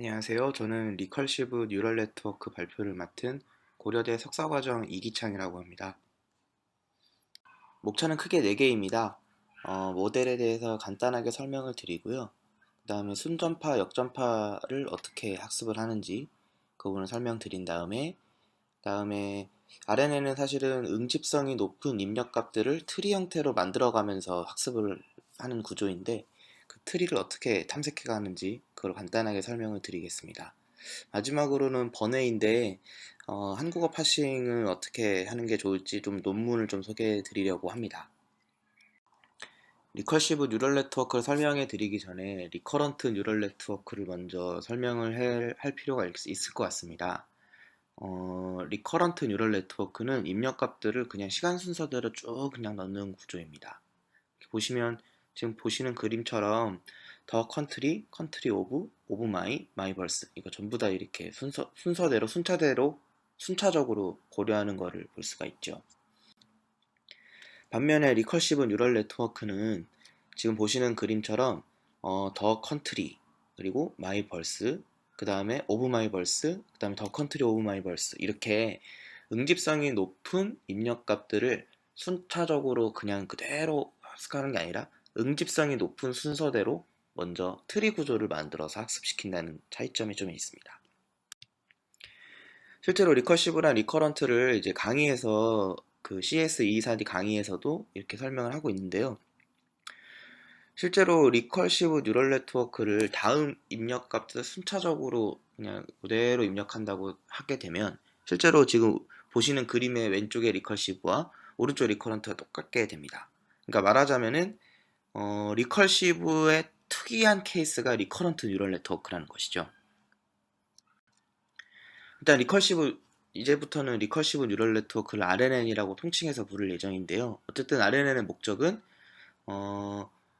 안녕하세요. 저는 리컬시브 뉴럴 네트워크 발표를 맡은 고려대 석사과정 이기창이라고 합니다. 목차는 크게 4개입니다. 모델에 대해서 간단하게 설명을 드리고요. 그 다음에 순전파, 역전파를 어떻게 학습을 하는지 그 부분을 설명드린 다음에 RNN은 사실은 응집성이 높은 입력값들을 트리 형태로 만들어가면서 학습을 하는 구조인데 그 트리를 어떻게 탐색해 가는지 그걸 간단하게 설명을 드리겠습니다. 마지막으로는 번외인데 한국어 파싱을 어떻게 하는 게 좋을지 좀 논문을 좀 소개해 드리려고 합니다. 리커시브 뉴럴 네트워크를 설명해 드리기 전에 리커런트 뉴럴 네트워크를 먼저 설명을 할 필요가 있을 것 같습니다. 리커런트 뉴럴 네트워크는 입력값들을 그냥 시간 순서대로 쭉 그냥 넣는 구조입니다. 보시면 지금 보시는 그림처럼 더 컨트리, 컨트리 오브, 오브 마이 벌스 이거 전부 다 이렇게 순서대로 순차적으로 고려하는 것을 볼 수가 있죠. 반면에 리커시브 뉴럴 네트워크는 지금 보시는 그림처럼 더 컨트리 그리고 마이 벌스 그 다음에 오브 마이 벌스 그 다음에 더 컨트리 오브 마이 벌스 이렇게 응집성이 높은 입력값들을 순차적으로 그냥 그대로 학습하는 게 아니라 응집성이 높은 순서대로 먼저 트리 구조를 만들어서 학습시킨다는 차이점이 좀 있습니다. 실제로 리커시브랑 리커런트를 이제 강의에서 그 CS224D 강의에서도 이렇게 설명을 하고 있는데요. 실제로 리커시브 뉴럴 네트워크를 다음 입력값을 순차적으로 그냥 그대로 입력한다고 하게 되면 실제로 지금 보시는 그림의 왼쪽의 리커시브와 오른쪽 리커런트가 똑같게 됩니다. 그러니까 말하자면은 리커시브의 특이한 케이스가 리커런트 뉴럴 네트워크라는 것이죠. 일단 이제부터는 리커시브 뉴럴 네트워크를 RNN이라고 통칭해서 부를 예정인데요. 어쨌든 RNN의 목적은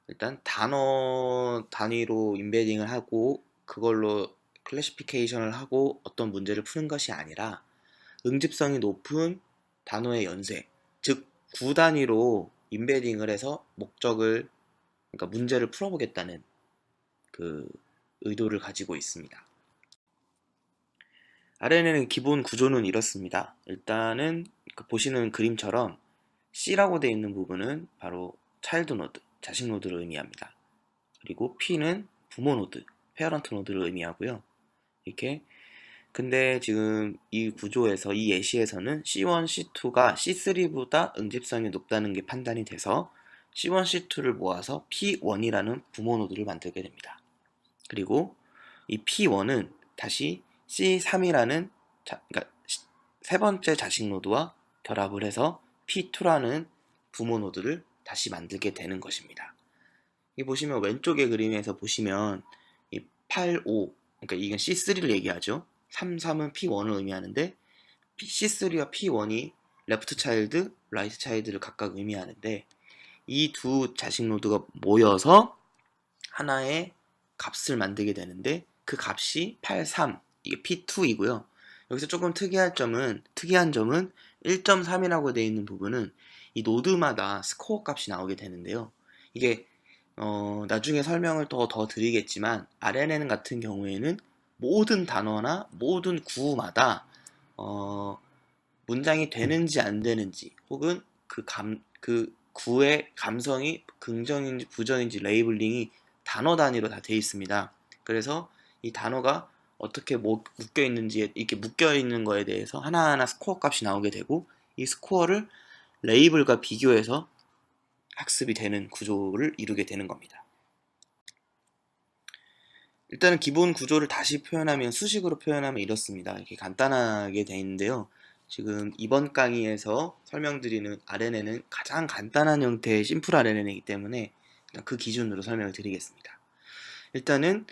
일단 단어 단위로 임베딩을 하고 그걸로 클래시피케이션을 하고 어떤 문제를 푸는 것이 아니라 응집성이 높은 단어의 연쇄, 즉 구단위로 임베딩을 해서 그러니까 문제를 풀어보겠다는 그 의도를 가지고 있습니다. RNN의 기본 구조는 이렇습니다. 일단은 보시는 그림처럼 C라고 되어 있는 부분은 바로 차일드 노드, 자식 노드를 의미합니다. 그리고 P는 부모 노드, 페어런트 노드를 의미하고요. 이렇게 근데 지금 이 구조에서 이 예시에서는 C1, C2가 C3보다 응집성이 높다는 게 판단이 돼서 C1, C2를 모아서 P1이라는 부모 노드를 만들게 됩니다. 그리고 이 P1은 다시 C3이라는 그러니까 세 번째 자식 노드와 결합을 해서 P2라는 부모 노드를 다시 만들게 되는 것입니다. 이 보시면 왼쪽의 그림에서 보시면 이 8, 5 그러니까 이건 C3를 얘기하죠. 3, 3은 P1을 의미하는데 C3와 P1이 레프트 차일드, 라이트 차일드를 각각 의미하는데 이 두 자식 노드가 모여서 하나의 값을 만들게 되는데 그 값이 8, 3 이게 P2이고요. 여기서 조금 특이한 점은 1.3이라고 되어 있는 부분은 이 노드마다 스코어 값이 나오게 되는데요. 이게 나중에 설명을 더 드리겠지만 RNN 같은 경우에는 모든 단어나 모든 구마다 문장이 되는지 안 되는지 혹은 그 구의 감성이 긍정인지 부정인지 레이블링이 단어 단위로 다 되어 있습니다. 그래서 이 단어가 어떻게 묶여 있는지 이렇게 묶여 있는 거에 대해서 하나하나 스코어 값이 나오게 되고 이 스코어를 레이블과 비교해서 학습이 되는 구조를 이루게 되는 겁니다. 일단은 기본 구조를 다시 표현하면 수식으로 표현하면 이렇습니다. 이렇게 간단하게 되어 있는데요. 지금 이번 강의에서 설명드리는 RNN은 가장 간단한 형태의 심플 RNN이기 때문에 그 기준으로 설명을 드리겠습니다. 일단은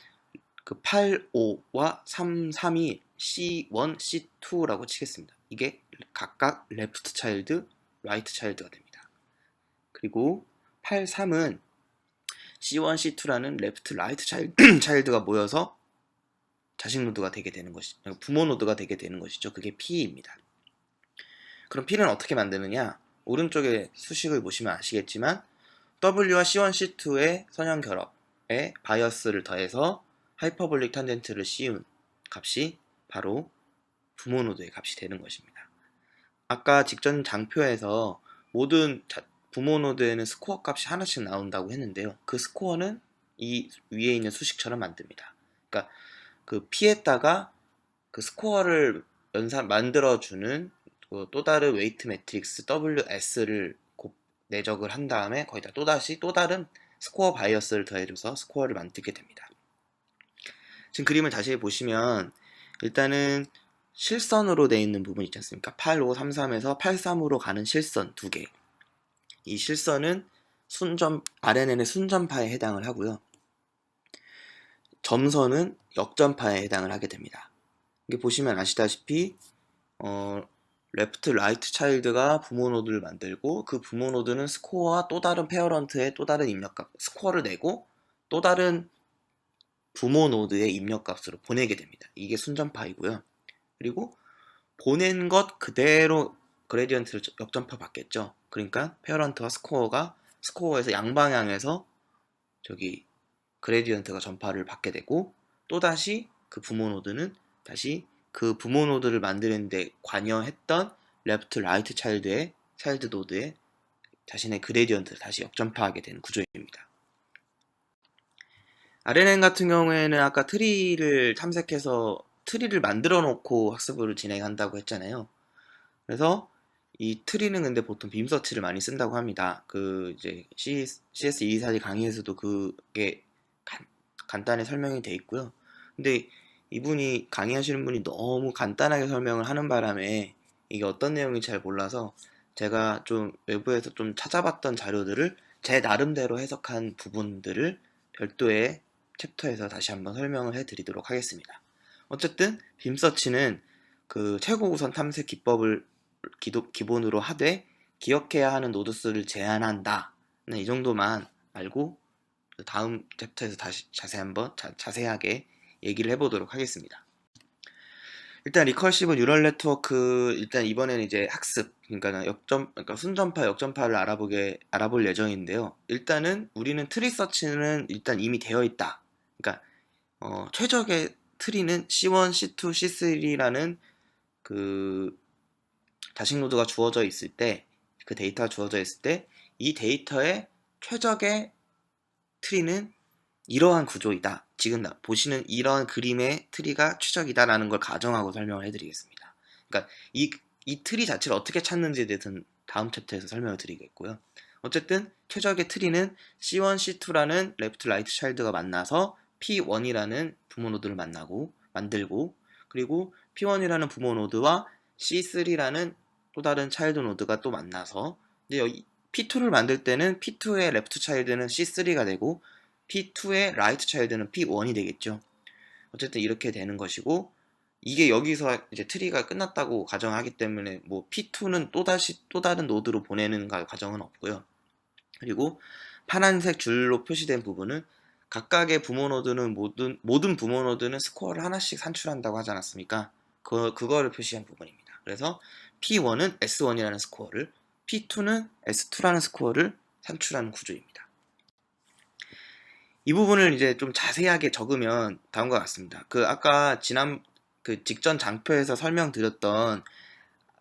그 8, 5와 3, 3이 C1, C2라고 치겠습니다. 이게 각각 레프트 차일드, 라이트 차일드가 됩니다. 그리고 8, 3은 C1, C2라는 레프트, 라이트 차일드가 모여서 자식 노드가 되게 되는 것이죠. 부모 노드가 되게 되는 것이죠. 그게 P입니다. 그럼 P는 어떻게 만드느냐? 오른쪽에 수식을 보시면 아시겠지만 W와 C1, C2의 선형 결합에 바이어스를 더해서 하이퍼볼릭 탄젠트를 씌운 값이 바로 부모 노드의 값이 되는 것입니다. 아까 직전 장표에서 모든 부모 노드에는 스코어 값이 하나씩 나온다고 했는데요. 그 스코어는 이 위에 있는 수식처럼 만듭니다. 그러니까 그 P에다가 그 스코어를 만들어주는 또 다른 웨이트 매트릭스 WS를 내적을 한 다음에 거기다 또다시 또 다른 스코어 바이어스를 더해줘서 스코어를 만들게 됩니다. 지금 그림을 다시 보시면 일단은 실선으로 되어 있는 부분 있지 않습니까? 8533에서 83으로 가는 실선 두 개. 이 실선은 RNN의 순전파에 해당을 하고요. 점선은 역전파에 해당을 하게 됩니다. 이게 보시면 아시다시피 레프트 라이트 차일드가 부모 노드를 만들고 그 부모 노드는 스코어와 또 다른 페어런트의 또 다른 입력값 스코어를 내고 또 다른 부모 노드의 입력값으로 보내게 됩니다. 이게 순전파이고요. 그리고 보낸 것 그대로 그레디언트를 역전파 받겠죠. 그러니까 페어런트와 스코어에서 양방향에서 저기 그레디언트가 전파를 받게 되고 또다시 그 부모 노드는 다시 그 부모 노드를 만드는데 관여했던 레프트 라이트 차일드 노드에 자신의 그레디언트를 다시 역전파하게 되는 구조입니다. RNN 같은 경우에는 아까 트리를 탐색해서 트리를 만들어 놓고 학습을 진행한다고 했잖아요. 그래서 이 트리는 근데 보통 빔서치를 많이 쓴다고 합니다. 그 이제 CS224 강의에서도 그게 간단히 설명이 돼 있고요. 근데 이분이 강의하시는 분이 너무 간단하게 설명을 하는 바람에 이게 어떤 내용인지 잘 몰라서 제가 좀 외부에서 좀 찾아봤던 자료들을 제 나름대로 해석한 부분들을 별도의 챕터에서 다시 한번 설명을 해드리도록 하겠습니다. 어쨌든 빔서치는 그 최고 우선 탐색 기법을 기본으로 하되 기억해야 하는 노드 수를 제한한다. 이 정도만 알고 다음 챕터에서 다시 자세하게 얘기를 해보도록 하겠습니다. 일단 리커시브 뉴럴 네트워크 일단 이번에는 이제 학습 그러니까 순전파 역전파를 알아볼 예정인데요. 일단은 우리는 트리 서치는 일단 이미 되어 있다. 그러니까 최적의 트리는 C1, C2, C3라는 그 자식 노드가 주어져 있을 때, 그 데이터가 주어져 있을 때 이 데이터의 최적의 트리는 이러한 구조이다. 지금 보시는 이런 그림의 트리가 최적이다라는 걸 가정하고 설명을 해드리겠습니다. 그러니까 이 트리 자체를 어떻게 찾는지에 대해서는 다음 챕터에서 설명을 드리겠고요. 어쨌든 최적의 트리는 C1, C2라는 레프트 라이트 차일드가 만나서 P1이라는 부모 노드를 만들고 그리고 P1이라는 부모 노드와 C3라는 또 다른 차일드 노드가 또 만나서 근데 여기 P2를 만들 때는 P2의 레프트 차일드는 C3가 되고 P2의 라이트 차일드는 P1이 되겠죠. 어쨌든 이렇게 되는 것이고 이게 여기서 이제 트리가 끝났다고 가정하기 때문에 뭐 P2는 또 다른 노드로 보내는 과정은 없고요. 그리고 파란색 줄로 표시된 부분은 각각의 부모 노드는 모든 부모 노드는 스코어를 하나씩 산출한다고 하지 않았습니까? 그거를 표시한 부분입니다. 그래서 P1은 S1이라는 스코어를 P2는 S2라는 스코어를 산출하는 구조입니다. 이 부분을 이제 좀 자세하게 적으면 다음과 같습니다. 아까 직전 장표에서 설명드렸던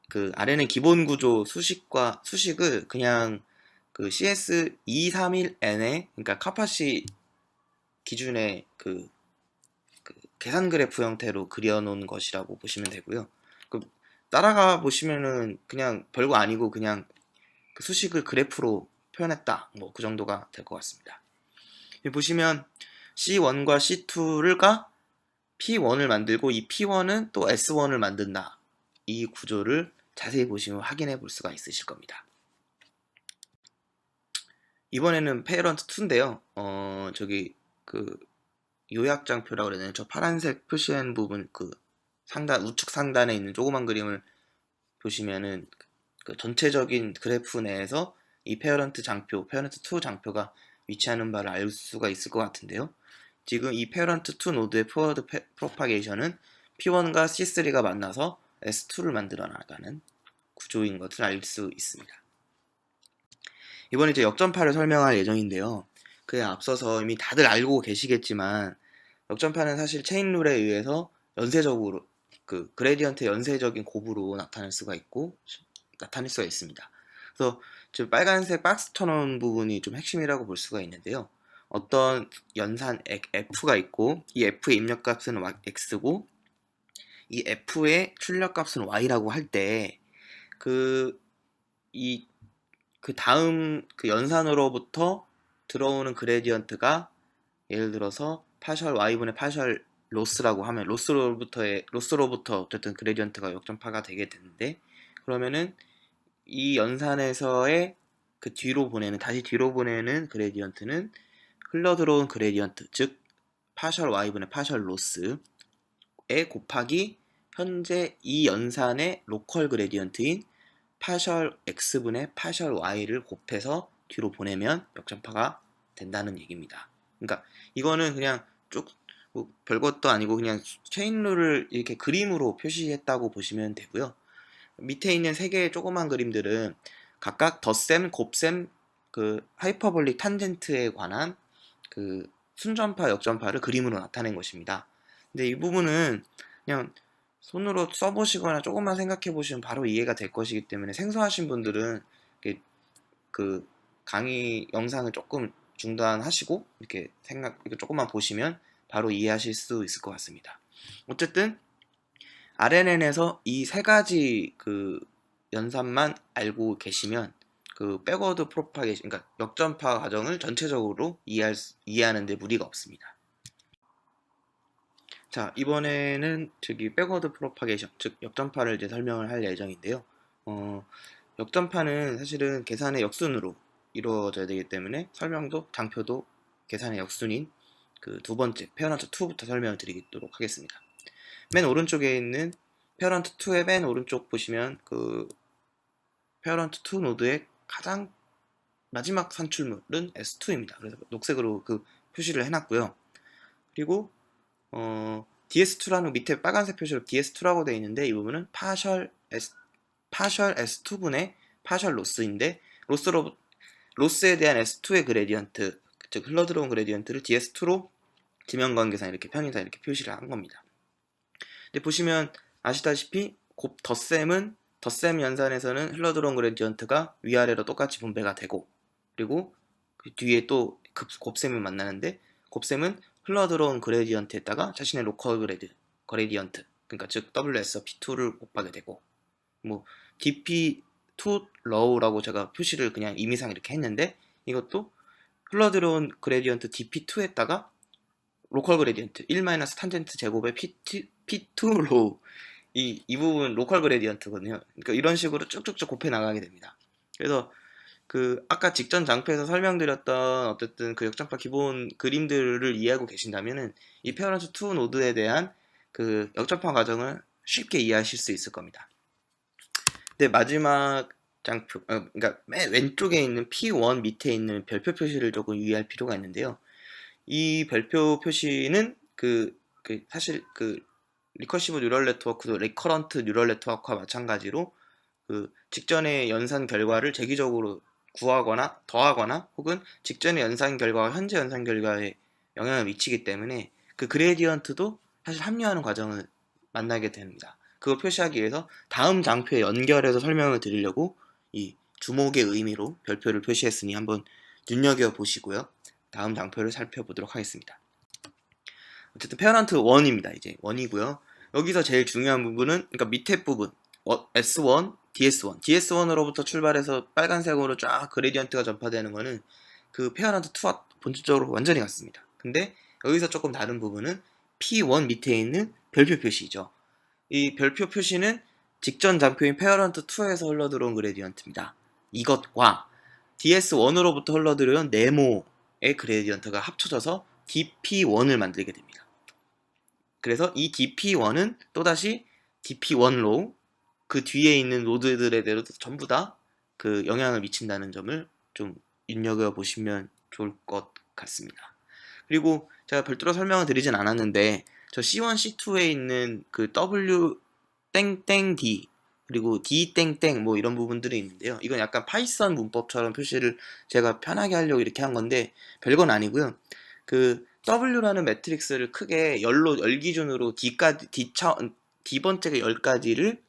그 RNN 기본 구조 수식을 그냥 그 CS231N의 그러니까 카파시 기준의 그 계산 그래프 형태로 그려놓은 것이라고 보시면 되고요. 따라가 보시면은 그냥 별거 아니고 그냥 그 수식을 그래프로 표현했다. 뭐 그 정도가 될 것 같습니다. 여기 보시면 C1과 C2가 P1을 만들고 이 P1은 또 S1을 만든다. 이 구조를 자세히 보시면 확인해 볼 수가 있으실 겁니다. 이번에는 페어런트 2인데요. 저기 그 요약장표라고 그러나요? 저 파란색 표시한 부분 우측 상단에 있는 조그만 그림을 보시면은 그 전체적인 그래프 내에서 이 페어런트 2 장표가 위치하는 바를 알 수가 있을 것 같은데요. 지금 이 페어런트 2 노드의 포워드 프로파게이션은 P1과 C3가 만나서 S2를 만들어 나가는 구조인 것을 알 수 있습니다. 이번에 이제 역전파를 설명할 예정인데요. 그에 앞서서 이미 다들 알고 계시겠지만 역전파는 사실 체인 룰에 의해서 연쇄적으로 그 그레디언트 연쇄적인 곱으로 나타낼 수가 있습니다. 그래서 지금 빨간색 박스 터놓은 부분이 좀 핵심이라고 볼 수가 있는데요. 어떤 연산 f가 있고 이 f의 입력값은 x고 이 f의 출력값은 y라고 할 때 그 다음 그 연산으로부터 들어오는 그레디언트가 예를 들어서 파셜 y분의 파셜 로스라고 하면 로스로부터 어쨌든 그레디언트가 역전파가 되게 되는데, 그러면은 이 연산에서의 그 다시 뒤로 보내는 그레디언트는 흘러들어온 그레디언트, 즉 파셜 y분의 파셜 로스에 곱하기 현재 이 연산의 로컬 그레디언트인 파셜 x분의 파셜 y를 곱해서 뒤로 보내면 역전파가 된다는 얘기입니다. 그러니까 이거는 그냥 뭐 별것도 아니고 그냥 체인룰을 이렇게 그림으로 표시했다고 보시면 되고요. 밑에 있는 세 개의 조그만 그림들은 각각 덧셈, 곱셈, 그 하이퍼볼릭 탄젠트에 관한 그 순전파, 역전파를 그림으로 나타낸 것입니다. 근데 이 부분은 그냥 손으로 써보시거나 조금만 생각해 보시면 바로 이해가 될 것이기 때문에 생소하신 분들은 그 강의 영상을 조금 중단하시고 이렇게 조금만 보시면 바로 이해하실 수 있을 것 같습니다. 어쨌든 RNN에서 이 세 가지 그 연산만 알고 계시면 그 백워드 프로파게이션, 그러니까 역전파 과정을 전체적으로 이해하는 데 무리가 없습니다. 자, 이번에는 백워드 프로파게이션, 즉 역전파를 이제 설명을 할 예정인데요. 역전파는 사실은 계산의 역순으로 이루어져야 되기 때문에 설명도 장표도 계산의 역순인 그 두 번째 페어런트 2부터 설명을 드리도록 하겠습니다. 맨 오른쪽에 있는 페어런트 2의 맨 오른쪽 보시면 그 페어런트 2 노드의 가장 마지막 산출물은 S2입니다. 그래서 녹색으로 그 표시를 해놨고요. 그리고 DS2라는 밑에 빨간색 표시로 DS2라고 되어 있는데 이 부분은 파셜 S2분의 파셜 로스인데 로스에 대한 S2의 그레디언트, 즉 흘러들어온 그레디언트를 DS2로 지면관계상 이렇게 편의상 이렇게 표시를 한 겁니다. 근데 보시면 아시다시피 덧셈 연산에서는 흘러들어온 그레디언트가 위아래로 똑같이 분배가 되고, 그리고 그 뒤에 또 곱셈을 만나는데 곱셈은 흘러들어온 그레디언트에다가 자신의 로컬 그레디언트, 그러니까 즉 WS P2를 곱하게 되고, 뭐 DP2 low라고 제가 표시를 그냥 임의상 이렇게 했는데 이것도 흘러들어온 그레디언트 DP2에다가 로컬 그레디언트 1 탄젠트 제곱의 P2 low, 이 부분 로컬 그레디언트거든요. 그러니까 이런 식으로 쭉쭉쭉 곱해 나가게 됩니다. 그래서 그 아까 직전 장표에서 설명드렸던 어쨌든 그 역전파 기본 그림들을 이해하고 계신다면은 이 페어런트 2 노드에 대한 그 역전파 과정을 쉽게 이해하실 수 있을 겁니다. 근데 마지막 장표, 그러니까 맨 왼쪽에 있는 P1 밑에 있는 별표 표시를 조금 유의할 필요가 있는데요. 이 별표 표시는 사실 리커시브 뉴럴 네트워크도 리커런트 뉴럴 네트워크와 마찬가지로 그 직전의 연산 결과를 재기적으로 구하거나 더하거나 혹은 직전의 연산 결과와 현재 연산 결과에 영향을 미치기 때문에 그 그레디언트도 사실 합류하는 과정을 만나게 됩니다. 그걸 표시하기 위해서 다음 장표에 연결해서 설명을 드리려고 이 주목의 의미로 별표를 표시했으니 한번 눈여겨보시고요. 다음 장표를 살펴보도록 하겠습니다. 어쨌든 페어런트 1입니다. 이제 1이고요. 여기서 제일 중요한 부분은, 그러니까 밑에 부분 S1, DS1으로부터 출발해서 빨간색으로 쫙 그레디언트가 전파되는 거는 그 페어런트 2와 본질적으로 완전히 같습니다. 근데 여기서 조금 다른 부분은 P1 밑에 있는 별표 표시죠. 이 별표 표시는 직전 장표인 페어런트 2에서 흘러들어온 그레디언트입니다. 이것과 DS1으로부터 흘러들어온 네모의 그레디언트가 합쳐져서 DP1을 만들게 됩니다. 그래서 이 DP1은 또다시 DP1로 그 뒤에 있는 노드들에 대해서 전부 다 그 영향을 미친다는 점을 좀 눈여겨보시면 좋을 것 같습니다. 그리고 제가 별도로 설명을 드리진 않았는데 저 C1, C2에 있는 그 W 땡땡 D 그리고 D 땡땡 뭐 이런 부분들이 있는데요. 이건 약간 파이썬 문법처럼 표시를 제가 편하게 하려고 이렇게 한 건데 별건 아니고요. 그 W라는 매트릭스를 크게 열 기준으로 D번째 10가지를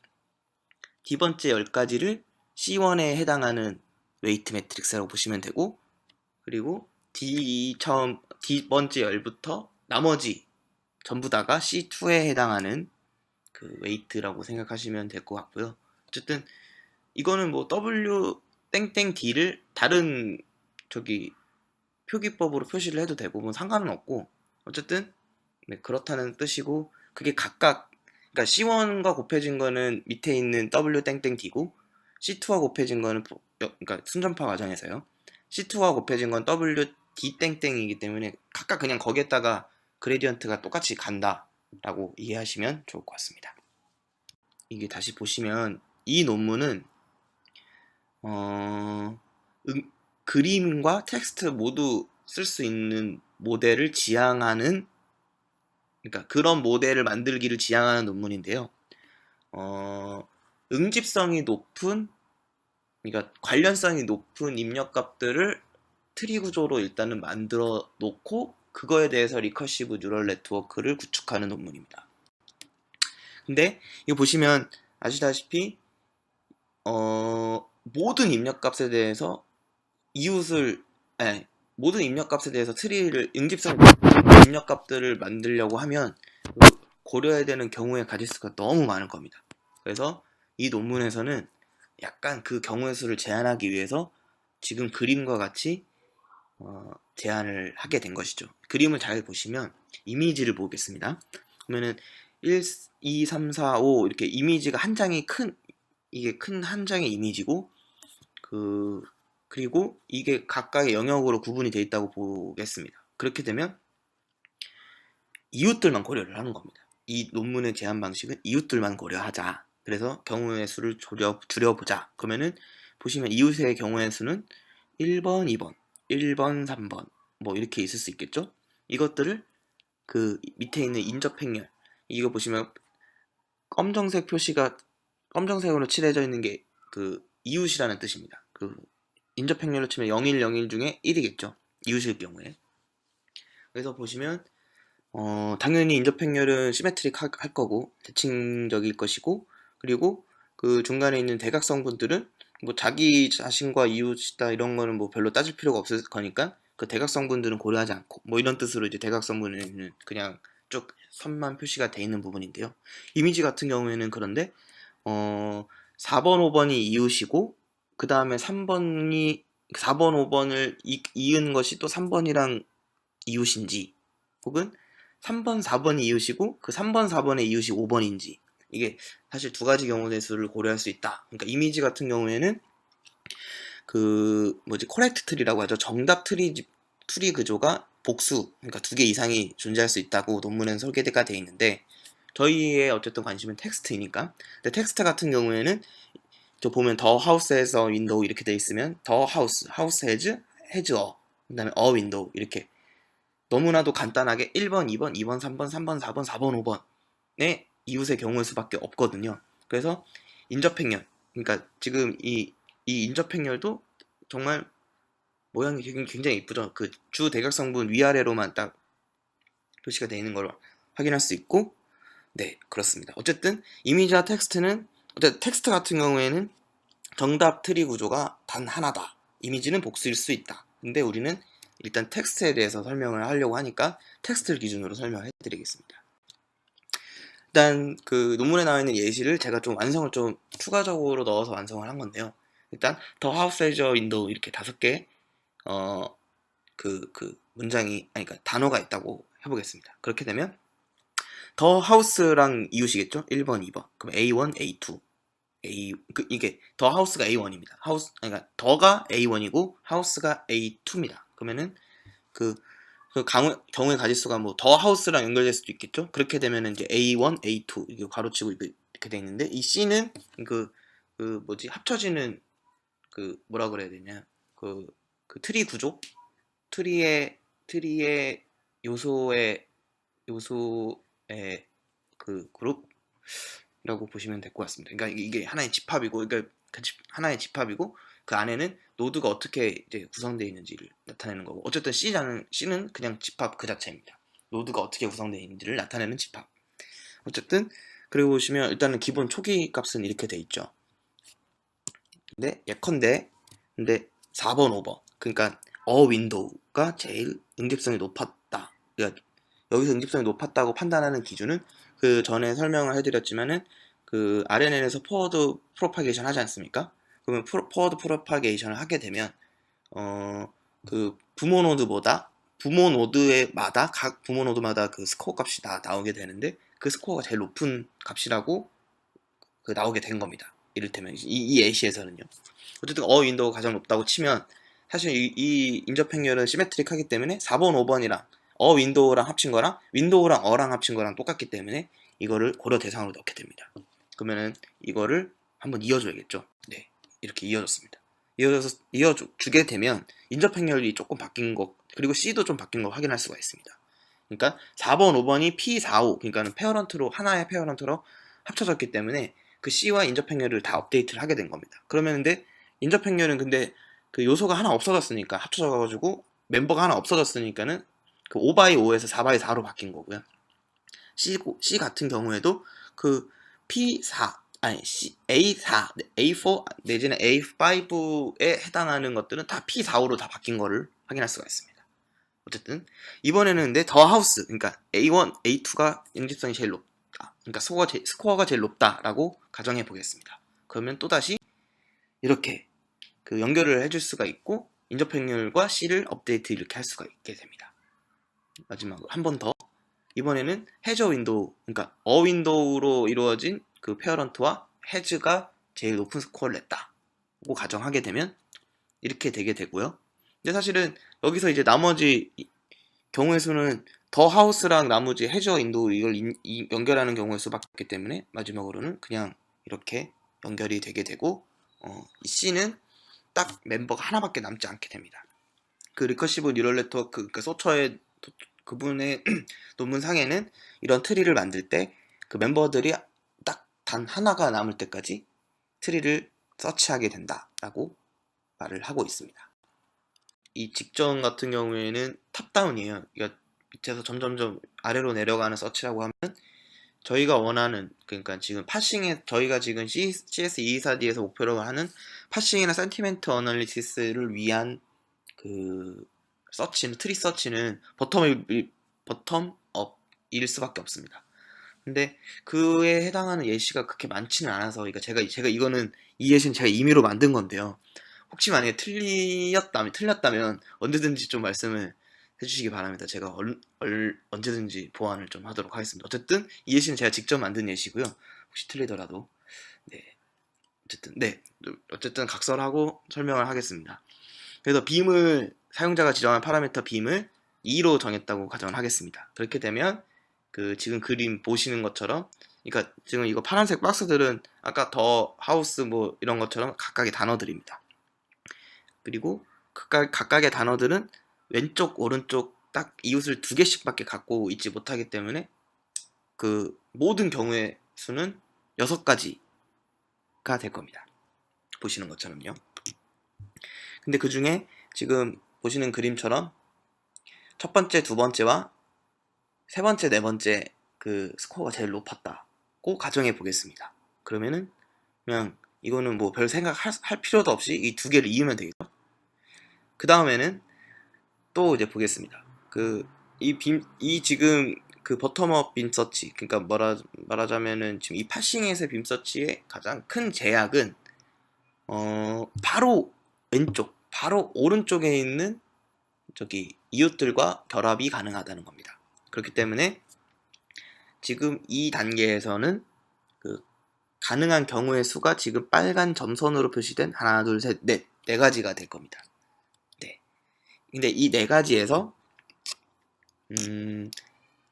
C1에 해당하는 웨이트 매트릭스라고 보시면 되고, 그리고 D번째 열부터 나머지 전부 다가 C2에 해당하는 그 웨이트라고 생각하시면 될 것 같고요. 어쨌든 이거는 뭐 W 땡땡 D를 다른 표기법으로 표시를 해도 되고 뭐 상관은 없고, 어쨌든 네, 그렇다는 뜻이고, 그게 각각, 그러니까 C1과 곱해진 거는 밑에 있는 W 땡땡 D고, C2와 곱해진 거는 그러니까 순전파 과정에서요, C2와 곱해진 건 W D 땡땡이기 때문에 각각 그냥 거기에다가 그레디언트가 똑같이 간다 라고 이해하시면 좋을 것 같습니다. 이게 다시 보시면 이 논문은 그림과 텍스트 모두 쓸 수 있는 모델을 지향하는, 그러니까 그런 모델을 만들기를 지향하는 논문인데요. 응집성이 높은, 그러니까 관련성이 높은 입력값들을 트리 구조로 일단은 만들어 놓고 그거에 대해서 리커시브 뉴럴 네트워크를 구축하는 논문입니다. 근데 이거 보시면 아시다시피 모든 입력값에 대해서 모든 입력값에 대해서 트리를 응집성 입력값들을 만들려고 하면 고려해야 되는 경우의 가지수가 너무 많을 겁니다. 그래서 이 논문에서는 약간 그 경우의 수를 제한하기 위해서 지금 그림과 같이 제한을 하게 된 것이죠. 그림을 잘 보시면 이미지를 보겠습니다. 그러면은 1, 2, 3, 4, 5 이렇게 이미지가 한 장이 이게 큰 한 장의 이미지고, 그리고 이게 각각의 영역으로 구분이 되어 있다고 보겠습니다. 그렇게 되면 이웃들만 고려를 하는 겁니다. 이 논문의 제한 방식은 이웃들만 고려하자. 그래서 경우의 수를 줄여보자. 그러면은 보시면 이웃의 경우의 수는 1번, 2번, 1번, 3번 뭐 이렇게 있을 수 있겠죠? 이것들을 그 밑에 있는 인접행렬, 이거 보시면 검정색 표시가 검정색으로 칠해져 있는 게 그 이웃이라는 뜻입니다. 그 인접행렬로 치면 0101 중에 1이겠죠. 이웃일 경우에. 그래서 보시면 당연히 인접행렬은 시메트릭 할 거고 대칭적일 것이고, 그리고 그 중간에 있는 대각성분들은 뭐 자기 자신과 이웃이다 이런 거는 뭐 별로 따질 필요가 없을 거니까 그 대각성분들은 고려하지 않고, 뭐 이런 뜻으로 이제 대각성분은 그냥 쭉 선만 표시가 돼 있는 부분인데요. 이미지 같은 경우에는 그런데 4번, 5번이 이웃이고, 그 다음에 4번, 5번을 이은 것이 또 3번이랑 이웃인지, 혹은 3번, 4번이 이웃이고 그 3번, 4번의 이웃이 5번인지, 이게 사실 두 가지 경우의 수를 고려할 수 있다. 그러니까 이미지 같은 경우에는 코렉트 트리라고 하죠. 정답 트리 구조가 복수, 그러니까 2개 이상이 존재할 수 있다고 논문에는 설계가 되어 있는데, 저희의 어쨌든 관심은 텍스트이니까. 근데 텍스트 같은 경우에는 저 보면 더 하우스에서 윈도우 이렇게 돼 있으면 더 하우스 헤즈 그 다음에 윈도우 이렇게 너무나도 간단하게 1번, 2번, 2번, 3번, 3번, 4번, 4번, 5번의 이웃의 경우일 수밖에 없거든요. 그래서 인접행렬, 그러니까 지금 이 인접행렬도 정말 모양이 굉장히 이쁘죠. 그 주 대각성분 위아래로만 딱 표시가 되어 있는 걸 확인할 수 있고, 네, 그렇습니다. 어쨌든 이미지와 텍스트는, 어쨌든 텍스트 같은 경우에는 정답 트리 구조가 단 하나다. 이미지는 복수일 수 있다. 근데 우리는 일단 텍스트에 대해서 설명을 하려고 하니까 텍스트를 기준으로 설명을 해드리겠습니다. 일단 그 논문에 나와 있는 예시를 제가 좀 완성을 좀 추가적으로 넣어서 완성을 한 건데요. 일단 더 하우스 에저 윈도우 이렇게 5개 문장이, 그러니까 단어가 있다고 해보겠습니다. 그렇게 되면 더 하우스랑 이웃이겠죠? 1번, 2번. 그럼 A1, A2. 이게 더 하우스가 A1입니다. 그러니까 더가 A1이고 하우스가 A2입니다. 그러면은 경우의 가지수가 뭐 더 하우스랑 연결될 수도 있겠죠? 그렇게 되면은 이제 A1, A2 이게 가로치고 이렇게 돼 있는데, 이 C는 합쳐지는 뭐라 그래야 되냐? 그 트리 구조? 트리의 요소의 그 그룹이라고 보시면 될 것 같습니다. 그러니까 이게 하나의 집합이고, 그러니까 하나의 집합이고, 그 안에는 노드가 어떻게 이제 구성되어 있는지를 나타내는 거고, 어쨌든 C는 그냥 집합 그 자체입니다. 노드가 어떻게 구성되어 있는지를 나타내는 집합. 어쨌든 그리고 보시면 일단은 기본 초기 값은 이렇게 돼 있죠. 근데 예컨대 근데 4번 5번 그러니까 윈도우가 제일 응집성이 높았다. 그러니까 여기서 응집성이 높았다고 판단하는 기준은 그 전에 설명을 해드렸지만은 그 RNN에서 포워드 프로파게이션 하지 않습니까? 그러면 포워드 프로파게이션을 하게 되면 그 부모 노드마다 각 부모 노드마다 그 스코어 값이 다 나오게 되는데, 그 스코어가 제일 높은 값이라고 그 나오게 된 겁니다. 이를테면 이 예시에서는요. 어쨌든 윈도우가 가장 높다고 치면 사실 이 인접행렬은 시메트릭하기 때문에 4번 5번이랑 윈도우랑 합친 거랑 윈도우랑 랑 합친 거랑 똑같기 때문에 이거를 고려 대상으로 넣게 됩니다. 그러면은 이거를 한번 이어줘야겠죠. 네, 이렇게 이어졌습니다. 이어주게 되면 인접행렬이 조금 바뀐 거, 그리고 C도 좀 바뀐 거 확인할 수가 있습니다. 그러니까 4번 5번이 P45, 그러니까 하나의 페어런트로 합쳐졌기 때문에 그 C와 인접행렬을 다 업데이트를 하게 된 겁니다. 그러면 근데 인접행렬은 근데 그 요소가 하나 없어졌으니까, 합쳐져가지고 멤버가 하나 없어졌으니까는 그 5x5에서 4x4로 바뀐 거고요. C 같은 경우에도 그 P4 아니 A4 A4 내지는 A5에 해당하는 것들은 다 P45로 다 바뀐 거를 확인할 수가 있습니다. 어쨌든 이번에는 근데 더 하우스, 그러니까 A1, A2가 응집성이 제일 높다, 그러니까 스코어가 제일 높다라고 가정해 보겠습니다. 그러면 또다시 이렇게 그 연결을 해줄 수가 있고 인접행렬과 C를 업데이트 이렇게 할 수가 있게 됩니다. 마지막으로 한 번 더, 이번에는 해저 윈도우, 그러니까 윈도우로 이루어진 그 페어런트와 해즈가 제일 높은 스코어를 냈다고 가정하게 되면 이렇게 되게 되고요. 근데 사실은 여기서 이제 나머지 경우의 수는 더 하우스랑 나머지 해저 윈도우 이걸 연결하는 경우의 수밖에 없기 때문에 마지막으로는 그냥 이렇게 연결이 되게 되고, 이 C는 딱 멤버가 하나밖에 남지 않게 됩니다. 그 리커시브 뉴럴 네트워크, 그 소처의 그분의 논문 상에는 이런 트리를 만들 때 그 멤버들이 딱 단 하나가 남을 때까지 트리를 서치하게 된다라고 말을 하고 있습니다. 이 직전 같은 경우에는 탑다운이에요. 그러니까 밑에서 점점점 아래로 내려가는 서치라고 하면 저희가 원하는, 그러니까 지금 파싱에 저희가 지금 CS224D에서 목표로 하는 파싱이나 센티멘트 어널리시스를 위한 그 트리 서치는 버텀업일 수밖에 없습니다. 근데 그에 해당하는 예시가 그렇게 많지는 않아서, 그러니까 제가 이거는 이 예시는 제가 임의로 만든 건데요. 혹시 만약에 틀렸다면 언제든지 좀 말씀을 해주시기 바랍니다. 제가 언제든지 보완을 좀 하도록 하겠습니다. 어쨌든 이 예시는 제가 직접 만든 예시고요. 혹시 틀리더라도 어쨌든 각설하고 설명을 하겠습니다. 그래서 사용자가 지정한 파라미터 빔을 2로 정했다고 가정을 하겠습니다. 그렇게 되면 그 지금 그림 보시는 것처럼, 그러니까 지금 이거 파란색 박스들은 아까 더 하우스 뭐 이런 것처럼 각각의 단어들입니다. 그리고 각각의 단어들은 왼쪽 오른쪽 딱 이웃을 2개씩밖에 갖고 있지 못하기 때문에 그 모든 경우의 수는 6가지가 될 겁니다. 보시는 것처럼요. 근데 그 중에 지금 보시는 그림처럼 첫 번째, 두 번째와 세 번째, 네 번째 그 스코어가 제일 높았다고 가정해 보겠습니다. 그러면은 그냥 이거는 뭐 별 생각할 필요도 없이 이 2개를 이으면 되겠죠. 그 다음에는 또 이제 보겠습니다. 이 지금 그 버텀업 빔 서치, 그러니까 말하자면은 지금 이 파싱에서 빔 서치의 가장 큰 제약은 바로 왼쪽, 바로 오른쪽에 있는 저기 이웃들과 결합이 가능하다는 겁니다. 그렇기 때문에 지금 이 단계에서는 그 가능한 경우의 수가 지금 빨간 점선으로 표시된 하나, 둘, 셋, 넷, 4가지가 될 겁니다. 네. 근데 이 4가지에서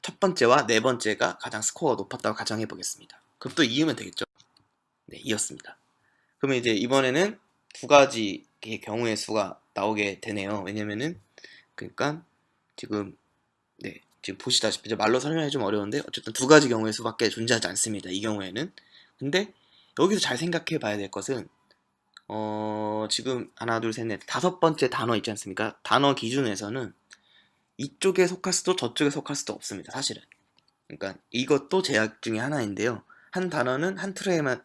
첫 번째와 네 번째가 가장 스코어가 높았다고 가정해 보겠습니다. 그럼 또 이으면 되겠죠? 네, 이었습니다. 그러면 이제 이번에는 2가지의 경우의 수가 나오게 되네요. 왜냐면은 그러니까 지금 보시다시피 이제 말로 설명하기 좀 어려운데 어쨌든 2가지 경우의 수밖에 존재하지 않습니다. 이 경우에는. 근데 여기서 잘 생각해 봐야 될 것은 지금 하나, 둘, 셋, 넷, 다섯 번째 단어 있지 않습니까? 단어 기준에서는 이쪽에 속할 수도 저쪽에 속할 수도 없습니다. 사실은. 그러니까 이것도 제약 중에 하나인데요. 한 단어는 한 트리에만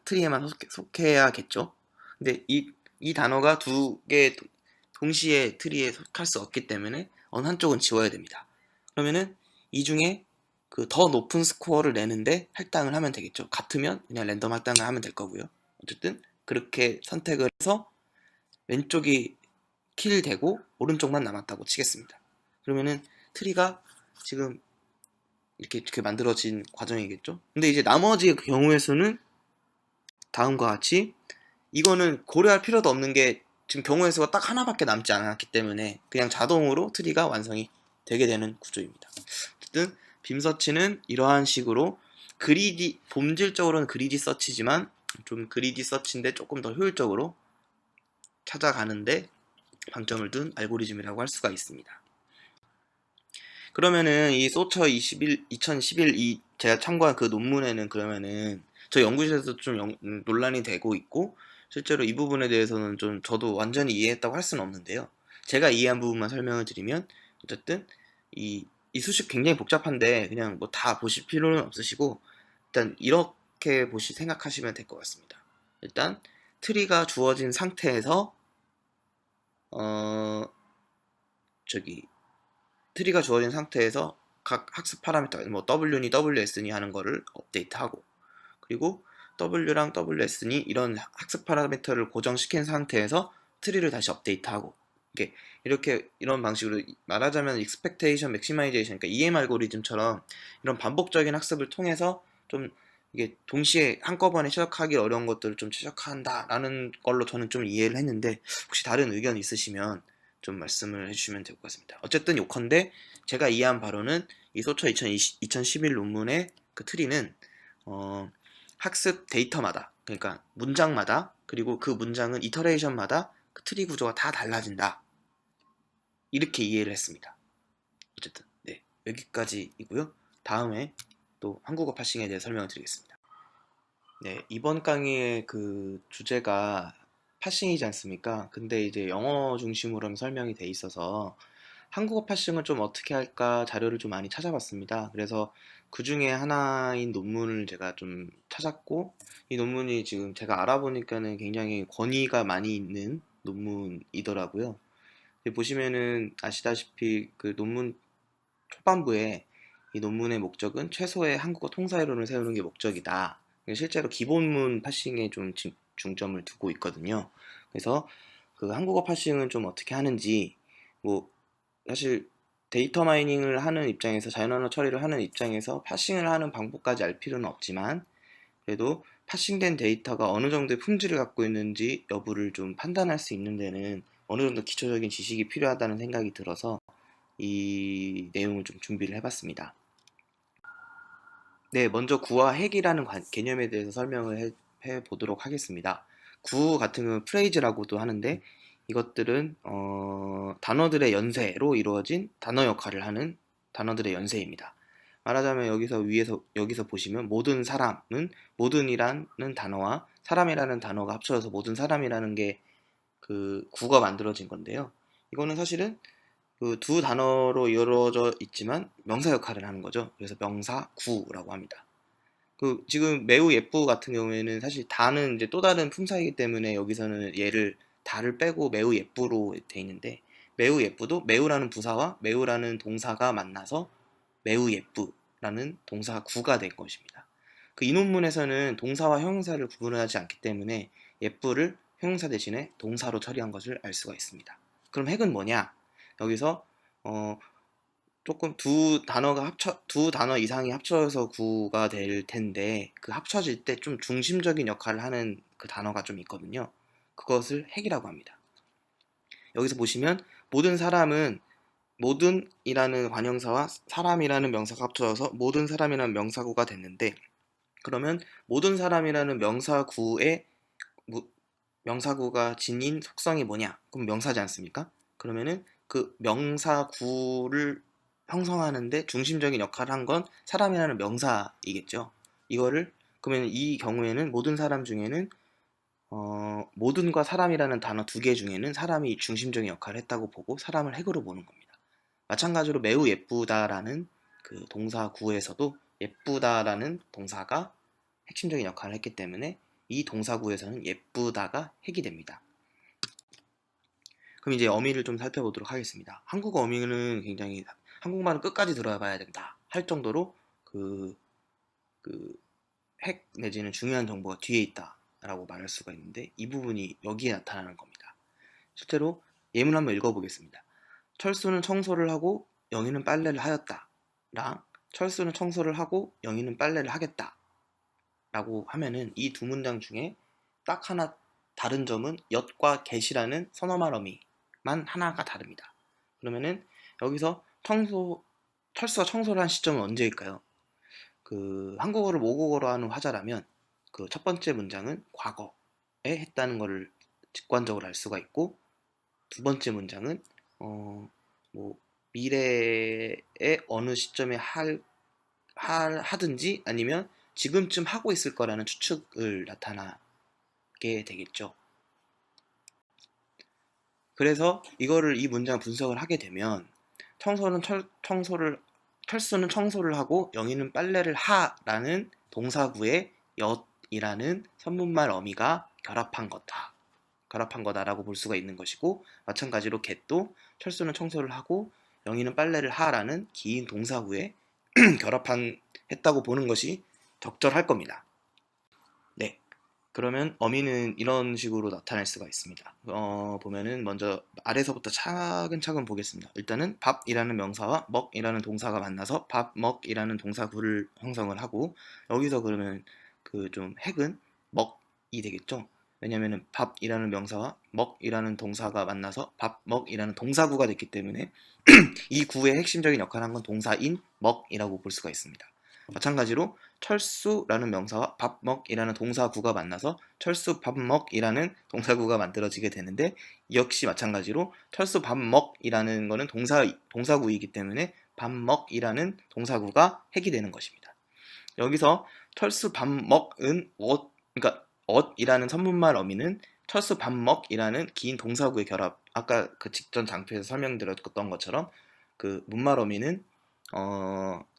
속해야겠죠. 근데 이 단어가 두 개 동시에 트리에 속할 수 없기 때문에 어느 한쪽은 지워야 됩니다. 그러면은 이 중에 그 더 높은 스코어를 내는데 할당을 하면 되겠죠. 같으면 그냥 랜덤 할당을 하면 될 거고요. 어쨌든 그렇게 선택을 해서 왼쪽이 킬 되고 오른쪽만 남았다고 치겠습니다. 그러면은 트리가 지금 이렇게 만들어진 과정이겠죠. 근데 이제 나머지 경우의 수는 다음과 같이, 이거는 고려할 필요도 없는 게 지금 경우의 수가 딱 하나밖에 남지 않았기 때문에 그냥 자동으로 트리가 완성이 되게 되는 구조입니다. 어쨌든 빔서치는 이러한 식으로 본질적으로는 그리디 서치지만 좀 그리디 서치인데 조금 더 효율적으로 찾아가는데 방점을 둔 알고리즘이라고 할 수가 있습니다. 그러면은 이 소처 2011 제가 참고한 그 논문에는, 그러면은 저 연구실에서 좀 논란이 되고 있고, 실제로 이 부분에 대해서는 좀 저도 완전히 이해했다고 할 수는 없는데요. 제가 이해한 부분만 설명을 드리면, 어쨌든 이 수식 굉장히 복잡한데 그냥 뭐 다 보실 필요는 없으시고, 일단 이렇게 생각하시면 될 것 같습니다. 일단 트리가 주어진 상태에서 어 저기 트리가 주어진 상태에서 각 학습 파라미터, 뭐 W니 WS니 하는 거를 업데이트하고, 그리고 W랑 WS니 이런 학습 파라미터를 고정시킨 상태에서 트리를 다시 업데이트하고, 이렇게 이런 방식으로 말하자면 expectation maximization, 그러니까 EM 알고리즘처럼 이런 반복적인 학습을 통해서 좀 이게 동시에 한꺼번에 최적화하기 어려운 것들을 좀 최적화한다라는 걸로 저는 좀 이해를 했는데, 혹시 다른 의견 있으시면 좀 말씀을 해주시면 될 것 같습니다. 어쨌든 요컨대 제가 이해한 바로는 이 소처 2011 논문의 그 트리는 학습 데이터마다, 그러니까 문장마다, 그리고 그 문장은 이터레이션마다 그 트리 구조가 다 달라진다, 이렇게 이해를 했습니다. 어쨌든 네, 여기까지이고요. 다음에 또 한국어 파싱에 대해 설명을 드리겠습니다. 네, 이번 강의의 그 주제가 파싱이지 않습니까? 근데 이제 영어 중심으로 설명이 돼 있어서 한국어 파싱을 좀 어떻게 할까 자료를 좀 많이 찾아봤습니다. 그래서 그 중에 하나인 논문을 제가 좀 찾았고, 이 논문이 지금 제가 알아보니까는 굉장히 권위가 많이 있는 논문이더라고요. 보시면은 아시다시피 그 논문 초반부에 이 논문의 목적은 최소의 한국어 통사이론을 세우는 게 목적이다. 실제로 기본문 파싱에 좀 중점을 두고 있거든요. 그래서 그 한국어 파싱은 좀 어떻게 하는지, 뭐 사실 데이터 마이닝을 하는 입장에서, 자연언어 처리를 하는 입장에서 파싱을 하는 방법까지 알 필요는 없지만, 그래도 파싱된 데이터가 어느 정도의 품질을 갖고 있는지 여부를 좀 판단할 수 있는 데는 어느 정도 기초적인 지식이 필요하다는 생각이 들어서 이 내용을 좀 준비를 해봤습니다. 네, 먼저 구와 핵이라는 개념에 대해서 설명을 해보도록 하겠습니다. 구 같은 경우는 프레이즈라고도 하는데, 이것들은 단어들의 연쇄로 이루어진 단어 역할을 하는 단어들의 연쇄입니다. 말하자면 여기서 보시면 모든 사람은, 모든이라는 단어와 사람이라는 단어가 합쳐져서 모든 사람이라는 게 그 구가 만들어진 건데요. 이거는 사실은 그 두 단어로 이루어져 있지만 명사 역할을 하는 거죠. 그래서 명사 구라고 합니다. 그 지금 매우 예쁘 같은 경우에는 사실 다는 이제 또 다른 품사이기 때문에 여기서는 얘를 다를 빼고 매우 예쁘로 돼 있는데, 매우 예쁘도 매우라는 부사와 매우라는 동사가 만나서 매우 예쁘라는 동사 구가 된 것입니다. 그 이 논문에서는 동사와 형용사를 구분하지 않기 때문에 예쁘를 형용사 대신에 동사로 처리한 것을 알 수가 있습니다. 그럼 핵은 뭐냐? 여기서 조금 두 단어 이상이 합쳐서 구가 될 텐데, 그 합쳐질 때 좀 중심적인 역할을 하는 그 단어가 좀 있거든요. 그것을 핵이라고 합니다. 여기서 보시면 모든 사람은, 모든이라는 관형사와 사람이라는 명사가 합쳐져서 모든 사람이라는 명사구가 됐는데, 그러면 모든 사람이라는 명사구가 지닌 속성이 뭐냐? 그럼 명사지 않습니까? 그러면은 그 명사구를 형성하는데 중심적인 역할을 한 건 사람이라는 명사이겠죠. 그러면 이 경우에는 모든 사람 중에는 모든과 사람이라는 단어 두 개 중에는 사람이 중심적인 역할을 했다고 보고 사람을 핵으로 보는 겁니다. 마찬가지로 매우 예쁘다라는 그 동사 구에서도 예쁘다라는 동사가 핵심적인 역할을 했기 때문에 이 동사구에서는 예쁘다가 핵이 됩니다. 그럼 이제 어미를 좀 살펴보도록 하겠습니다. 한국어 어미는 굉장히 한국말은 끝까지 들어봐야 된다 할 정도로 그 핵 내지는 중요한 정보가 뒤에 있다 라고 말할 수가 있는데, 이 부분이 여기에 나타나는 겁니다. 실제로 예문 한번 읽어보겠습니다. 철수는 청소를 하고 영희는 빨래를 하였다 랑 철수는 청소를 하고 영희는 빨래를 하겠다 라고 하면은 이 두 문장 중에 딱 하나 다른 점은 엿과 get이라는 선어말 어미만 하나가 다릅니다. 그러면은 여기서 철수가 청소를 한 시점은 언제일까요? 그 한국어를 모국어로 하는 화자라면 그 첫 번째 문장은 과거에 했다는 것을 직관적으로 알 수가 있고, 두 번째 문장은 뭐 미래의 어느 시점에 하든지 아니면 지금쯤 하고 있을 거라는 추측을 나타나게 되겠죠. 그래서 이 문장 분석을 하게 되면 철수는 청소를 하고 영희는 빨래를 하라는 동사구에 엿이라는 선문말 어미가 결합한 거다라고 볼 수가 있는 것이고, 마찬가지로 get도 철수는 청소를 하고 영희는 빨래를 하라는 긴 동사구에 했다고 보는 것이 적절할 겁니다. 네. 그러면 어미는 이런 식으로 나타날 수가 있습니다. 보면은 먼저 아래서부터 차근차근 보겠습니다. 일단은 밥이라는 명사와 먹이라는 동사가 만나서 밥, 먹이라는 동사구를 형성을 하고, 여기서 그러면 그 좀 핵은 먹이 되겠죠. 왜냐면은 밥이라는 명사와 먹이라는 동사가 만나서 밥, 먹이라는 동사구가 됐기 때문에 이 구의 핵심적인 역할을 한 건 동사인 먹이라고 볼 수가 있습니다. 마찬가지로 철수라는 명사와 밥먹이라는 동사구가 만나서 철수 밥먹이라는 동사구가 만들어지게 되는데, 역시 마찬가지로 철수 밥먹이라는 것은 동사구이기 때문에 밥먹이라는 동사구가 핵이 되는 것입니다. 여기서 철수 밥먹은 그러니까 엇이라는 선문말 어미는 철수 밥먹이라는 긴 동사구의 결합, 아까 그 직전 장표에서 설명드렸던 것처럼 그 문말 어미는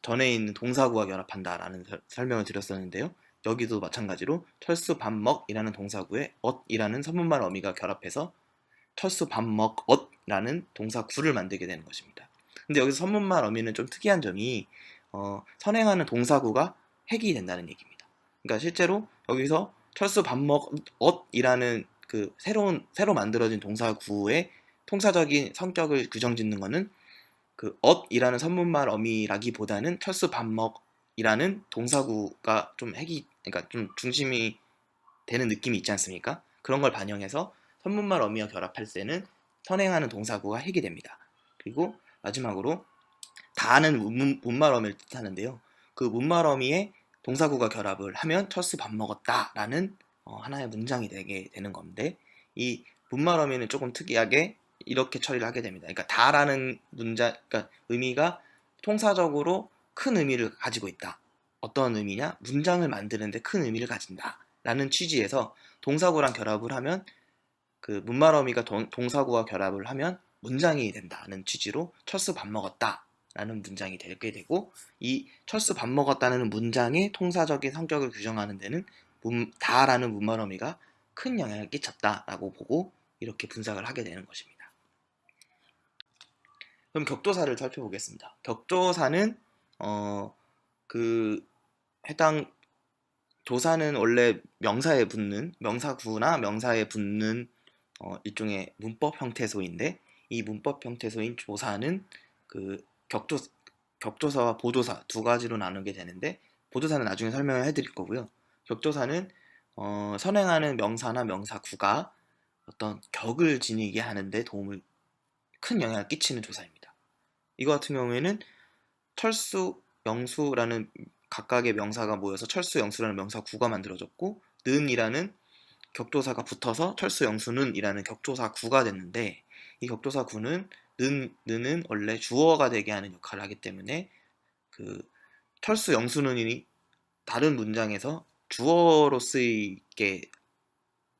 전에 있는 동사구와 결합한다라는 설명을 드렸었는데요. 여기도 마찬가지로 철수 밥먹이라는 동사구에 엇이라는 선문말 어미가 결합해서 철수 밥먹 엇라는 동사구를 만들게 되는 것입니다. 근데 여기서 선문말 어미는 좀 특이한 점이 선행하는 동사구가 핵이 된다는 얘기입니다. 그러니까 실제로 여기서 철수 밥먹 엇이라는 그 새로 만들어진 동사구의 통사적인 성격을 규정짓는 것은 그 엇이라는 선문말 어미라기보다는 철수 밥먹이라는 동사구가 좀 그러니까 좀 중심이 되는 느낌이 있지 않습니까? 그런 걸 반영해서 선문말 어미와 결합할 때는 선행하는 동사구가 핵이 됩니다. 그리고 마지막으로 다는 문말 어미를 뜻하는데요. 그 문말 어미에 동사구가 결합을 하면 철수 밥 먹었다라는 하나의 문장이 되게 되는 건데, 이 문말 어미는 조금 특이하게 이렇게 처리를 하게 됩니다. 그러니까 다라는 그러니까 의미가 통사적으로 큰 의미를 가지고 있다. 어떤 의미냐? 문장을 만드는데 큰 의미를 가진다라는 취지에서 동사구랑 결합을 하면 그 문말 어미가 동사구와 결합을 하면 문장이 된다는 취지로 철수 밥 먹었다라는 문장이 되게 되고, 이 철수 밥 먹었다는 문장의 통사적인 성격을 규정하는 데는 다라는 문말 어미가 큰 영향을 끼쳤다라고 보고 이렇게 분석을 하게 되는 것입니다. 그럼 격조사를 살펴보겠습니다. 격조사는 그 해당 조사는 원래 명사구나 명사에 붙는 일종의 문법 형태소인데, 이 문법 형태소인 조사는 그 격조사와 보조사 두 가지로 나누게 되는데, 보조사는 나중에 설명을 해드릴 거고요. 격조사는 선행하는 명사나 명사구가 어떤 격을 지니게 하는데 큰 영향을 끼치는 조사입니다. 이거 같은 경우에는 철수, 영수라는 각각의 명사가 모여서 철수, 영수라는 명사구가 만들어졌고, 는이라는 격조사가 붙어서 철수, 영수는 이라는 격조사구가 됐는데, 이 격조사구는 는은 원래 주어가 되게 하는 역할을 하기 때문에 그 철수, 영수는이 다른 문장에서 주어로 쓰이게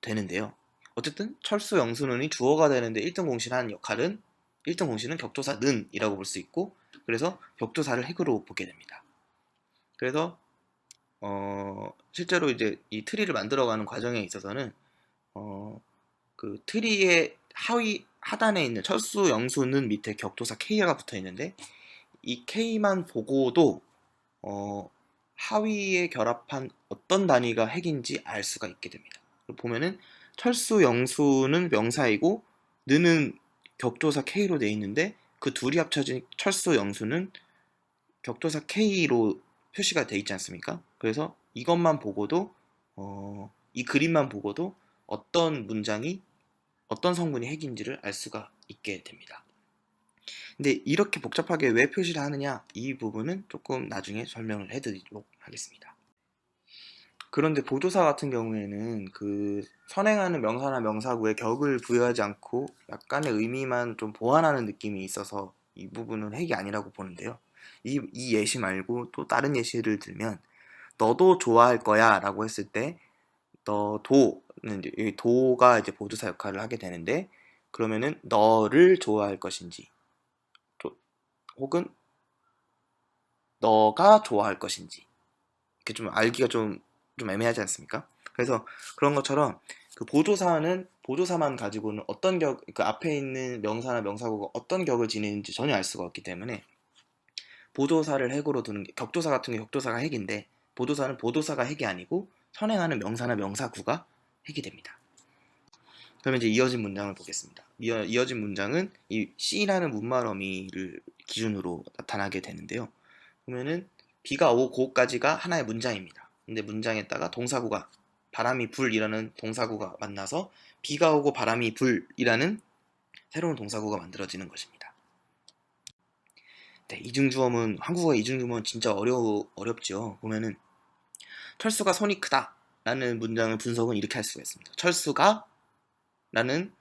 되는데요. 어쨌든 철수, 영수, 는이 주어가 되는데 1등 공시를 하는 역할은 1등 공시는 격조사 는이라고 볼 수 있고, 그래서 격조사를 핵으로 보게 됩니다. 그래서 실제로 이제 이 트리를 만들어가는 과정에 있어서는 그 트리의 하단에 있는 철수, 영수, 는 밑에 격조사 K가 붙어 있는데, 이 K만 보고도 하위에 결합한 어떤 단위가 핵인지 알 수가 있게 됩니다. 보면은 철수, 영수는 명사이고 는은 격조사 K로 되어 있는데, 그 둘이 합쳐진 철수, 영수는 격조사 K로 표시가 되어 있지 않습니까? 그래서 이것만 보고도 이 그림만 보고도 어떤 문장이 어떤 성분이 핵인지를 알 수가 있게 됩니다. 근데 이렇게 복잡하게 왜 표시를 하느냐, 이 부분은 조금 나중에 설명을 해드리도록 하겠습니다. 그런데 보조사 같은 경우에는 그 선행하는 명사나 명사구에 격을 부여하지 않고 약간의 의미만 좀 보완하는 느낌이 있어서 이 부분은 핵이 아니라고 보는데요. 이 예시 말고 또 다른 예시를 들면, 너도 좋아할 거야 라고 했을 때 너도는 이제 도가 이제 보조사 역할을 하게 되는데, 그러면은 너를 좋아할 것인지 혹은 너가 좋아할 것인지, 이렇게 좀 알기가 좀 애매하지 않습니까? 그래서 그런 것처럼 그 보조사만 가지고는 어떤 그 앞에 있는 명사나 명사구가 어떤 격을 지니는지 전혀 알 수가 없기 때문에, 보조사를 핵으로 두는 게, 격조사 같은 게 격조사가 핵인데 보조사는 보조사가 핵이 아니고 선행하는 명사나 명사구가 핵이 됩니다. 그러면 이제 이어진 문장을 보겠습니다. 이어진 문장은 이 C라는 문말 어미를 기준으로 나타나게 되는데요. 보면은 비가 오고까지가 하나의 문장입니다. 근데 문장에다가 동사구가 바람이 불이라는 동사구가 만나서 비가 오고 바람이 불이라는 새로운 동사구가 만들어지는 것입니다. 네, 이중주어문, 한국어 이중주어문 진짜 어렵죠. 보면은 철수가 손이 크다 라는 문장의 분석은 이렇게 할 수가 있습니다. 철수가 라는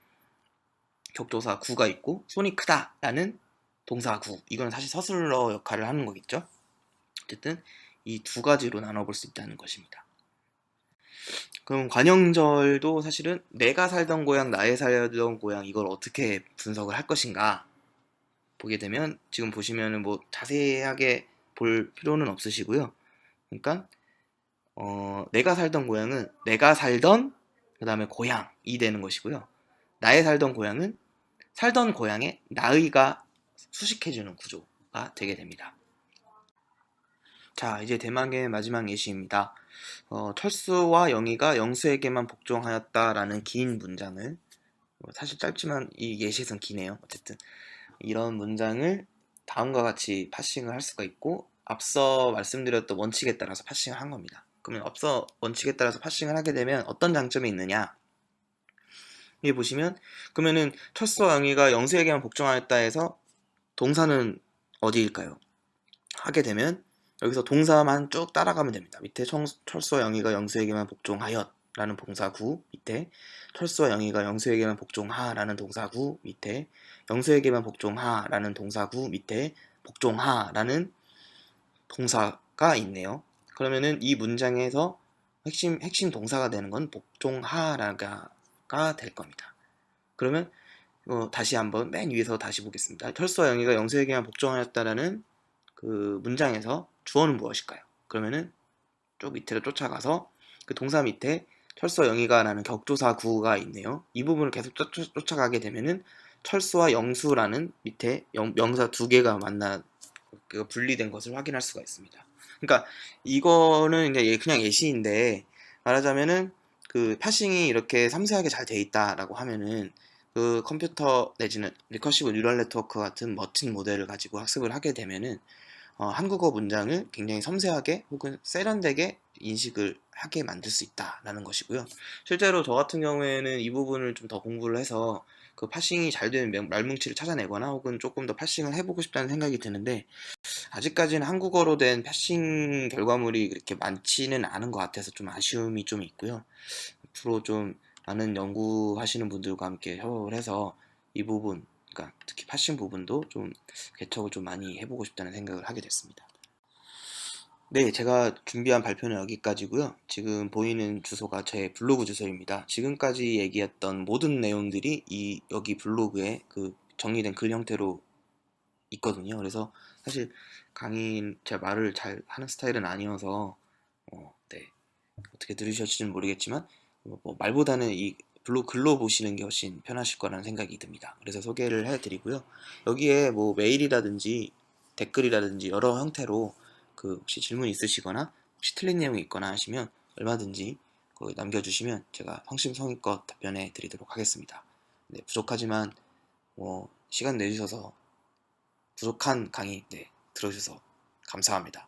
격조사 구가 있고 손이 크다 라는 동사구, 이건 사실 서술어 역할을 하는 거겠죠. 어쨌든 이 두 가지로 나눠볼 수 있다는 것입니다. 그럼 관형절도 사실은 내가 살던 고향, 나의 살던 고향, 이걸 어떻게 분석을 할 것인가 보게 되면, 지금 보시면은 뭐 자세하게 볼 필요는 없으시고요. 그러니까 내가 살던 고향은 내가 살던 그 다음에 고향이 되는 것이고요. 나의 살던 고향은 살던 고향에 나의가 수식해주는 구조가 되게 됩니다. 자, 이제 대망의 마지막 예시입니다. 철수와 영희가 영수에게만 복종하였다라는 긴 문장을, 사실 짧지만 이 예시에선 기네요. 어쨌든 이런 문장을 다음과 같이 파싱을 할 수가 있고, 앞서 말씀드렸던 원칙에 따라서 파싱을 한 겁니다. 그러면 앞서 원칙에 따라서 파싱을 하게 되면 어떤 장점이 있느냐, 여기 보시면, 그러면은 철수와 영희가 영수에게만 복종하였다 해서 동사는 어디일까요? 하게 되면 여기서 동사만 쭉 따라가면 됩니다. 밑에 철수와 영희가 영수에게만 복종하였 라는 동사구 밑에, 철수와 영희가 영수에게만 복종하 라는 동사구 밑에, 영수에게만 복종하 라는 동사구 밑에 복종하 라는 동사가 있네요. 그러면은 이 문장에서 핵심 동사가 되는 건 복종하라가 될 겁니다. 그러면 다시 한번 맨 위에서 다시 보겠습니다. 철수와 영희가 영수에게만 복종하였다라는 그 문장에서 주어는 무엇일까요? 그러면은 쭉 밑으로 쫓아가서 그 동사 밑에 철수와 영희가 라는 격조사 구가 있네요. 이 부분을 계속 쫓아가게 되면은 철수와 영수라는 밑에 명사 두 개가 분리된 것을 확인할 수가 있습니다. 그러니까 이거는 이제 그냥 예시인데, 말하자면은 그 파싱이 이렇게 섬세하게 잘 돼 있다라고 하면은 그 컴퓨터 내지는 리커시브 뉴럴 네트워크 같은 멋진 모델을 가지고 학습을 하게 되면은 한국어 문장을 굉장히 섬세하게 혹은 세련되게 인식을 하게 만들 수 있다라는 것이고요. 실제로 저 같은 경우에는 이 부분을 좀 더 공부를 해서 그 파싱이 잘 되는 말뭉치를 찾아내거나 혹은 조금 더 파싱을 해보고 싶다는 생각이 드는데, 아직까지는 한국어로 된 파싱 결과물이 그렇게 많지는 않은 것 같아서 좀 아쉬움이 좀 있고요. 앞으로 좀 많은 연구하시는 분들과 함께 협업을 해서 이 부분, 그러니까 특히 파싱 부분도 좀 개척을 좀 많이 해보고 싶다는 생각을 하게 됐습니다. 네, 제가 준비한 발표는 여기까지고요. 지금 보이는 주소가 제 블로그 주소입니다. 지금까지 얘기했던 모든 내용들이 여기 블로그에 그 정리된 글 형태로 있거든요. 그래서 사실 제가 말을 잘 하는 스타일은 아니어서 네, 어떻게 들으셨을지는 모르겠지만 뭐 말보다는 이 블로그 글로 보시는 게 훨씬 편하실 거라는 생각이 듭니다. 그래서 소개를 해드리고요. 여기에 뭐 메일이라든지 댓글이라든지 여러 형태로 그 혹시 질문 있으시거나 혹시 틀린 내용이 있거나 하시면 얼마든지 거기 남겨주시면 제가 성심성의껏 답변해 드리도록 하겠습니다. 네, 부족하지만 시간 내주셔서 부족한 강의 들어주셔서 감사합니다.